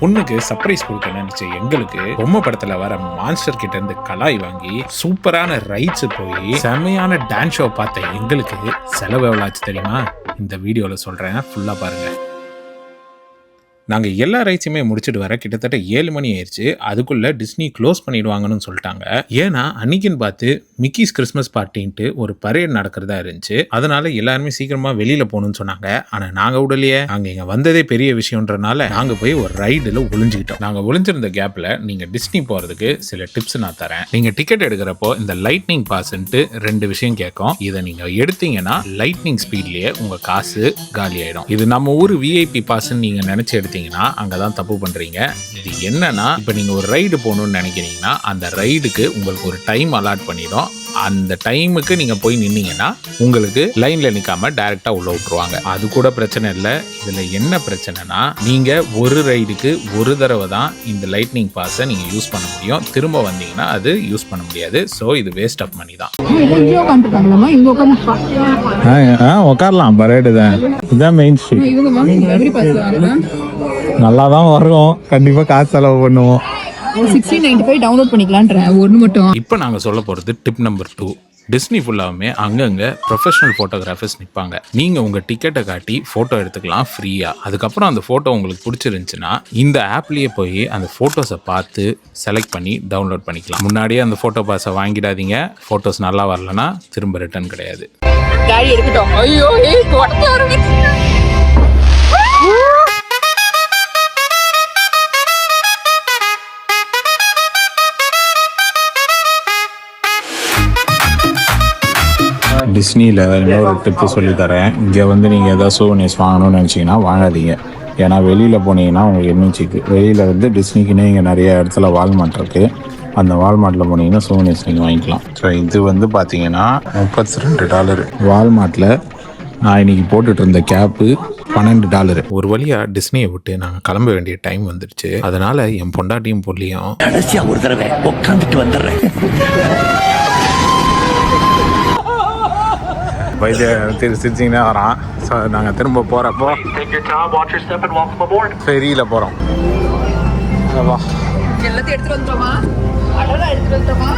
பொண்ணுக்கு சர்ப்ரைஸ் கொடுக்க நினைச்ச எங்களுக்கு பொம்மை படத்துல வர மான்ஸ்டர் கிட்ட இருந்து கலாய் வாங்கி சூப்பரான ரைட்ஸ் போய் செமையான டான்ஸ் ஷோ பார்த்த எங்களுக்கு செலவு எவ்வளவு ஆச்சு தெரியுமா? இந்த வீடியோல சொல்றேன், ஃபுல்லா பாருங்க. நாங்கள் எல்லா ரைட்ஸுமே முடிச்சுட்டு வர கிட்டத்தட்ட 7 மணி ஆயிடுச்சு. அதுக்குள்ளே டிஸ்னி க்ளோஸ் பண்ணிடுவாங்கன்னு சொல்லிட்டாங்க. ஏன்னா அன்னைக்குன்னு பார்த்து மிக்கிஸ் கிறிஸ்மஸ் பார்ட்டின்ட்டு ஒரு பரேட் நடக்கிறதா இருந்துச்சு. அதனால எல்லாருமே சீக்கிரமாக வெளியில் போகணும்னு சொன்னாங்க. ஆனால் நாங்கள் விடலையே. நாங்கள் இங்கே வந்ததே பெரிய விஷயம்ன்றனால நாங்கள் போய் ஒரு ரைடில் ஒளிஞ்சிக்கிட்டோம். நாங்கள் ஒளிஞ்சிருந்த கேப்பில் நீங்கள் டிஸ்னி போகிறதுக்கு சில டிப்ஸ் நான் தரேன். நீங்கள் டிக்கெட் எடுக்கிறப்போ இந்த லைட்னிங் பாஸ்ன்ட்டு 2 விஷயம் கேட்கும். இதை நீங்கள் எடுத்தீங்கன்னா லைட்னிங் ஸ்பீட்லேயே உங்கள் காசு காலி ஆகிடும். இது நம்ம ஊர் விஐபி பாஸ்ன்னு நீங்கள் நினச்சி அங்கதான் தப்பு பண்றீங்க. இது என்னன்னா, இப்ப நீங்க ஒரு ரைடு போகணும்னு நினைக்கிறீங்கன்னா அந்த ரைடுக்கு உங்களுக்கு ஒரு டைம் அலாட் பண்ணிடும். அந்த டைமுக்கு நீங்க போய் நின்னீங்கன்னா உங்களுக்கு லைன்ல நிக்காம டைரக்டா உள்ள விட்டுருவாங்க. அது கூட பிரச்சனை இல்லை. இதுல என்ன பிரச்சனைனா, நீங்க ஒரு ரைடுக்கு ஒரு தடவை தான் இந்த லைட்னிங் பாஸை நீங்க யூஸ் பண்ண முடியும். திரும்ப வந்தீங்கன்னா அது யூஸ் பண்ண முடியாது. ஸோ இது வேஸ்ட் ஆஃப் மணி தான். உட்காரலாம், பரேடு தான். இதுதான் மெயின் ஸ்ட்ரீட். நல்லா தான் வரும். கண்டிப்பா காசு செலவு பண்ணுவோம். 1695 டவுன்லோட் பண்ணிக்கலாம்ன்றேன் ஒன்று மட்டும். இப்போ நாங்கள் சொல்ல போகிறது டிப் நம்பர் 2. டிஸ்னி ஃபுல்லாகவுமே அங்கங்கே ப்ரொஃபஷனல் ஃபோட்டோகிராஃபர்ஸ் நிற்பாங்க. நீங்கள் உங்கள் டிக்கெட்டை காட்டி ஃபோட்டோ எடுத்துக்கலாம் ஃப்ரீயாக. அதுக்கப்புறம் அந்த ஃபோட்டோ உங்களுக்கு பிடிச்சிருந்துச்சுன்னா இந்த ஆப்லேயே போய் அந்த ஃபோட்டோஸை பார்த்து செலக்ட் பண்ணி டவுன்லோட் பண்ணிக்கலாம். முன்னாடியே அந்த ஃபோட்டோ பாஸை வாங்கிடாதீங்க. ஃபோட்டோஸ் நல்லா வரலன்னா திரும்ப ரிட்டர்ன் கிடையாது. காடி எடுக்கட்டும். ஐயோ டிஸ்னியில் இன்னொரு டிப்பு சொல்லித்தரேன். இங்கே வந்து நீங்கள் எதாவது சூவனீர்ஸ் வாங்கணும்னு நினச்சிங்கன்னா வாங்காதீங்க. ஏன்னா வெளியில் போனீங்கன்னா உங்களுக்கு எம்மிச்சிக்கு வெளியில் வந்து டிஸ்னிக்குன்னே இங்கே நிறைய இடத்துல வால்மார்ட் இருக்குது. அந்த வால்மார்ட்டில் போனீங்கன்னா சூவனீர்ஸ் நீங்கள் வாங்கிக்கலாம். ஸோ இது வந்து பார்த்தீங்கன்னா $32. வால்மார்ட்டில் நான் இன்னைக்கு போட்டுட்டு இருந்த கேப்பு $12. ஒரு வழியா டிஸ்னியை விட்டு நாங்கள் கிளம்ப வேண்டிய டைம் வந்துடுச்சு. அதனால என் பொண்டாட்டியும் பொல்லியும் கடைசியா ஒரு தடவை உட்காந்துட்டு வந்துடுறேன். சிரிச்சிங்கன்னா வரான். ஸோ நாங்கள் திரும்ப போகிறப்போ ஃபெரியில் போகிறோம். எல்லாத்தையும் எடுத்துட்டு வந்துட்டோமா? அடரா எடுத்துட்டு வந்துட்டோமா?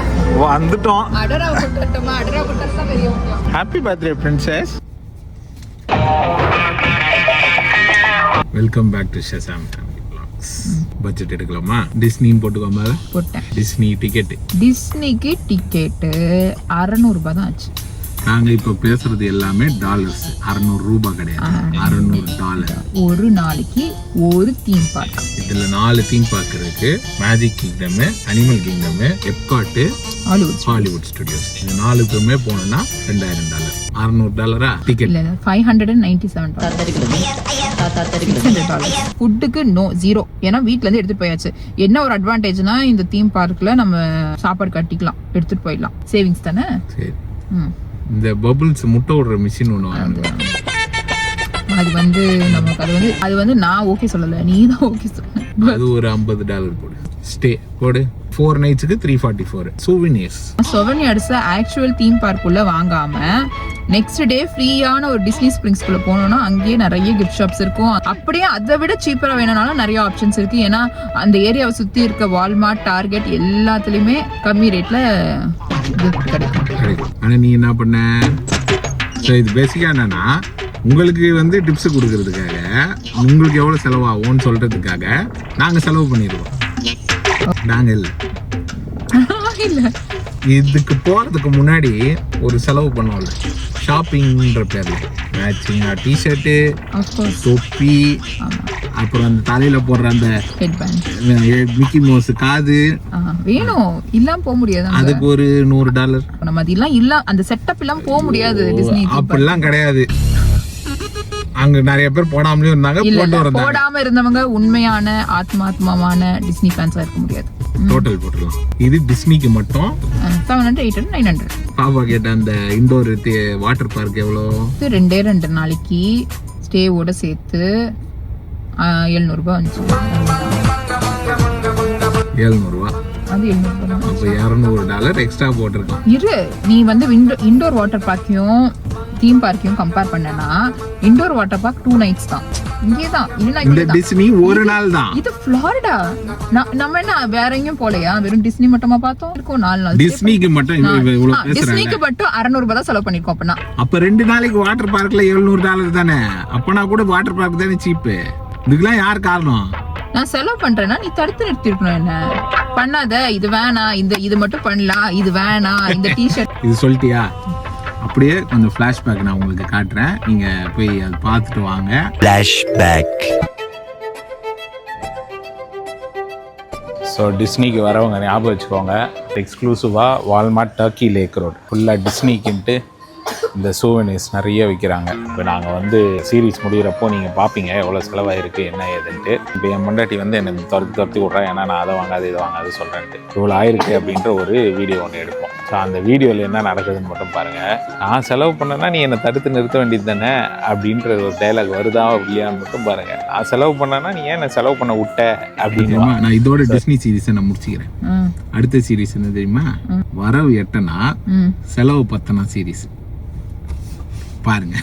வந்துட்டோம். அடரா கொண்டு வந்துட்டோமா? அடரா கொண்டு தான் பெரிய விஷயம். Happy birthday princess. Welcome back to ஷசாம் ஃபேமிலி வ்ளாக்ஸ். பட்ஜெட் எடுக்கலாமா? டிஸ்னின்னு போட்டுக்கோமா? போட்டேன். டிஸ்னி டிக்கெட்டு, டிஸ்னிக்கு டிக்கெட்டு $600 தான் ஆச்சு. நாங்கள் இப்போ பேசுறது எல்லாமே டாலர்ஸ். $600 கிடையாது, $600. ஒரு நாளைக்கு ஒரு தீம் பார்க். இதில் 4 தீம் பார்க் இருக்கு. Magic kingdom, animal kingdom, Epcot, Hollywood studios. இது 4க்குமே போனோம்னா $2000. $600 டிக்கெட். இல்ல $597. $600. ஃபுட்டுக்கு ஜீரோ. ஏன்னா வீட்ல இருந்து எடுத்துட்டு போயாச்சு. என்ன ஒரு அட்வான்டேஜ்னா, இந்த தீம் பார்க்ல நம்ம சாப்பாடு கட்டிக்கலாம், எடுத்துட்டு போயிடலாம். சேவிங்ஸ் தானே. சரி. இந்த பபிள்ஸ் முட்டை விடுற மிஷின் ஒன்று வாங்க. அது வந்து நமக்கு அது வந்து நான் ஓகே சொல்லல, நீ தான் ஓகே சொல்ல. அது ஒரு $50 போடு. ஸ்டே போடு. 4 நைட்ஸ்க்கு $344. சோவனியர்ஸ் ஆக்சுவல் தீம் பார்க் உள்ள வாங்காம நெக்ஸ்ட் டே ஃப்ரீயான ஒரு டிஸ்னி ஸ்பிரிங்ஸ்குள்ள போனோம்னா அங்கேயே நிறைய கிஃப்ட் ஷாப்ஸ் இருக்கும். அப்படியே அதை விட சீப்பரா வேணும்னாலும் நிறைய ஆப்ஷன்ஸ் இருக்கு. ஏன்னா அந்த ஏரியாவை சுத்தி இருக்க வால்மார்ட், டார்கெட் எல்லாத்துலயுமே கம்மி ரேட்ல கிடைக்கும். ஆனா நீ என்ன பண்ண? இது பேசிக்கா என்னன்னா, உங்களுக்கு வந்து டிப்ஸ் கொடுக்கறதுக்காக, உங்களுக்கு எவ்வளவு செலவாகும்னு சொல்றதுக்காக நாங்க செலவு பண்ணிடுவோம். நாங்க இல்ல இதுக்கு போறதுக்கு முன்னாடி ஒரு செலவு பண்ணுவோம்ல, ஷாப்பிங்ன்ற பேர்ல. மேட்சிங்கா டிஷர்ட்டு, தொப்பி, அப்புறம் அந்த தலையில போடுற அந்த மிக்கி மவுஸ் காது வேணும். இல்லாம போக முடியாது. அதுக்கு ஒரு $100. நம்ம அதெல்லாம் இல்ல, அந்த செட்டப் எல்லாம் போக முடியாது டிஸ்னி. அப்படிலாம் கிடையாது. அங்க நிறைய பேர் போடாமலே இருந்தாங்க. போடாம இருந்தவங்க உண்மையான ஆத்மாத்மாவான டிஸ்னி ஃபேன்ஸா இருக்க முடியாது. டோட்டல் போட்டுடலாம். இது டிஸ்னிக்கு மட்டும் 700, 800, 900. பாப்பா கேட்ட அந்த இண்டோர் வாட்டர் பார்க் எவ்வளோ? 2 நாளைக்கு ஸ்டேவோட சேர்த்து $700 வந்துச்சு. $700. அது $700. அப்போ $200 எக்ஸ்ட்ரா போட்டிருக்கோம். நீ வந்து இண்டோர் வாட்டர் பார்க்கையும் தீம் பார்க்கையும் கம்பேர் பண்ணனா இண்டோர் வாட்டர் பார்க் 2 nights தான். இங்கேதான் இந்த இல்லைன்னா டிஸ்னி ஒரு நாள் தான். இது ஃப்ளாரிடா. நம்ம என்ன வேற எங்கேயும் போலையா? வெறும் டிஸ்னி மட்டுமா பார்த்தோம்? இருக்கும் 4 நாள். டிஸ்னிக்கு மட்டும் இவ்வளவு பேசுறாங்க. டிஸ்னிக்கு மட்டும் 600 ரூபாய் தான் செலவு பண்ணிருக்கோம். அப்பனா அப்ப 2 நாளைக்கு வாட்டர் பார்க்ல $700 தானே. அப்பனா கூட வாட்டர் பார்க் தானே சீப். இதுக்கெல்லாம் யார் காரணம்? நான் செலவு பண்றேன்னா நீ தடுத்து நிறுத்தி இருக்கணும். என்ன பண்ணாத, இது வேணாம், இது மட்டும் பண்ணலாம், இது வேணாம், இந்த டிஷர்ட் இது சொல்லிட்டியா? அப்படியே கொஞ்சம் ஃபிளாஷ்பேக் நான் உங்களுக்கு காட்டுறேன். நீங்க போய் அதை பார்த்துட்டு வாங்க. ஃபிளாஷ்பேக். ஸோ டிஸ்னிக்கு வரவங்க ஞாபகம் வச்சுக்கோங்க, எக்ஸ்க்ளூசிவாக வால்மார்ட் டர்க்கி லேக் ரோட் ஃபுல்லாக டிஸ்னிக்குன்ட்டு இந்த சூவனீர்ஸ் நிறைய விற்கிறாங்க. இப்போ நாங்கள் வந்து சீரீஸ் முடிகிறப்போ நீங்கள் பார்ப்பீங்க எவ்வளோ செலவாயிருக்கு என்ன ஏதுன்ட்டு. இப்போ என் முண்டாட்டி வந்து என்னை துரத்தி விட்றா, ஏன்னா நான் அதை வாங்காது இதை வாங்காது சொல்கிறேன்ட்டு. இவ்வளோ ஆயிருக்கு அப்படின்ற ஒரு வீடியோ ஒன்று எடுப்போம். ஸோ அந்த வீடியோவில் என்ன நடக்குதுன்னு மட்டும் பாருங்கள். நான் செலவு பண்ணேன்னா நீ என்னை தடுத்து நிறுத்த வேண்டியது தானே அப்படின்ற ஒரு டைலாக் வருதா இல்லையான்னு மட்டும் பாருங்கள். நான் செலவு பண்ணேன்னா நீ ஏன் என்னை செலவு பண்ண விட்ட அப்படின்னு. நான் இதோட டிஸ்னி சீரீஸை நான் முடிச்சுக்கிறேன். அடுத்த சீரீஸ் என்ன தெரியுமா? வரவு 8 செலவு 10 சீரீஸ் பாருங்க.